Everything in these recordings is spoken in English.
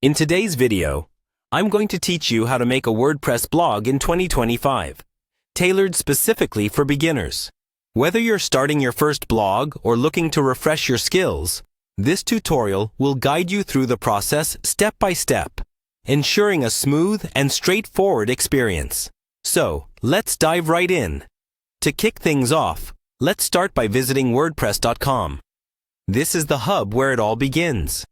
In today's video, I'm going to teach you how to make a WordPress blog in 2025, tailored specifically for beginners. Whether you're starting your first blog or looking to refresh your skills, this tutorial will guide you through the process step by step, ensuring a smooth and straightforward experience. So, let's dive right in. To kick things off, let's start by visiting WordPress.com. This is the hub where it all begins.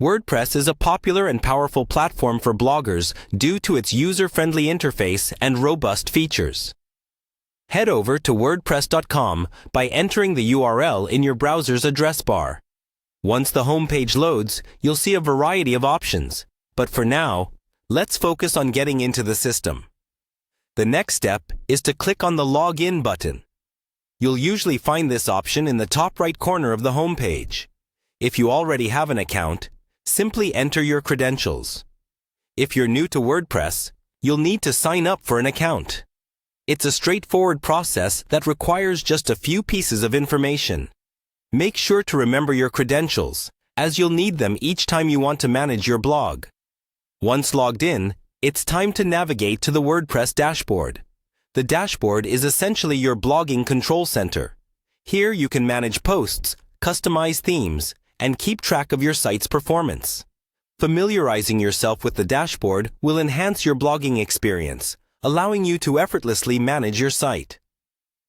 WordPress is a popular and powerful platform for bloggers due to its user-friendly interface and robust features. Head over to WordPress.com by entering the URL in your browser's address bar. Once the homepage loads, you'll see a variety of options, but for now, let's focus on getting into the system. The next step is to click on the Login button. You'll usually find this option in the top right corner of the homepage. If you already have an account, simply enter your credentials. If you're new to WordPress, you'll need to sign up for an account. It's a straightforward process that requires just a few pieces of information. Make sure to remember your credentials, as you'll need them each time you want to manage your blog. Once logged in, it's time to navigate to the WordPress dashboard. The dashboard is essentially your blogging control center. Here you can manage posts, customize themes, and keep track of your site's performance. Familiarizing yourself with the dashboard will enhance your blogging experience, allowing you to effortlessly manage your site.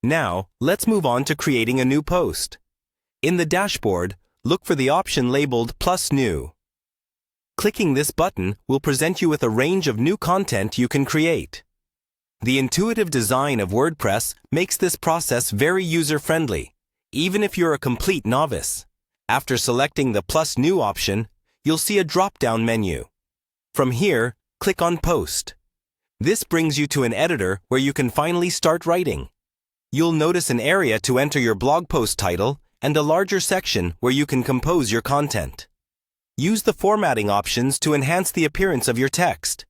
Now, let's move on to creating a new post. In the dashboard, look for the option labeled Plus New. Clicking this button will present you with a range of new content you can create. The intuitive design of WordPress makes this process very user-friendly, even if you're a complete novice. After selecting the Plus New option, you'll see a drop-down menu. From here, click on Post. This brings you to an editor where you can finally start writing. You'll notice an area to enter your blog post title and a larger section where you can compose your content. Use the formatting options to enhance the appearance of your text.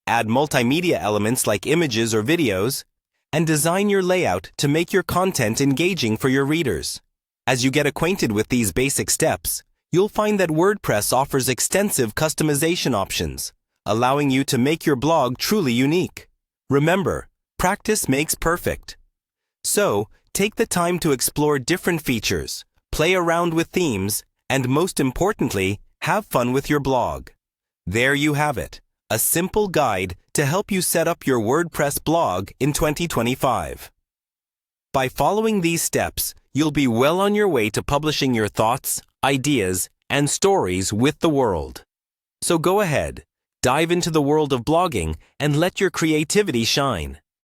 Add multimedia elements like images or videos, and design your layout to make your content engaging for your readers. As you get acquainted with these basic steps, you'll find that WordPress offers extensive customization options, allowing you to make your blog truly unique. Remember, practice makes perfect. So, take the time to explore different features, play around with themes, and most importantly, have fun with your blog. There you have it, a simple guide to help you set up your WordPress blog in 2025. By following these steps, you'll be well on your way to publishing your thoughts, ideas, and stories with the world. So go ahead, dive into the world of blogging and let your creativity shine.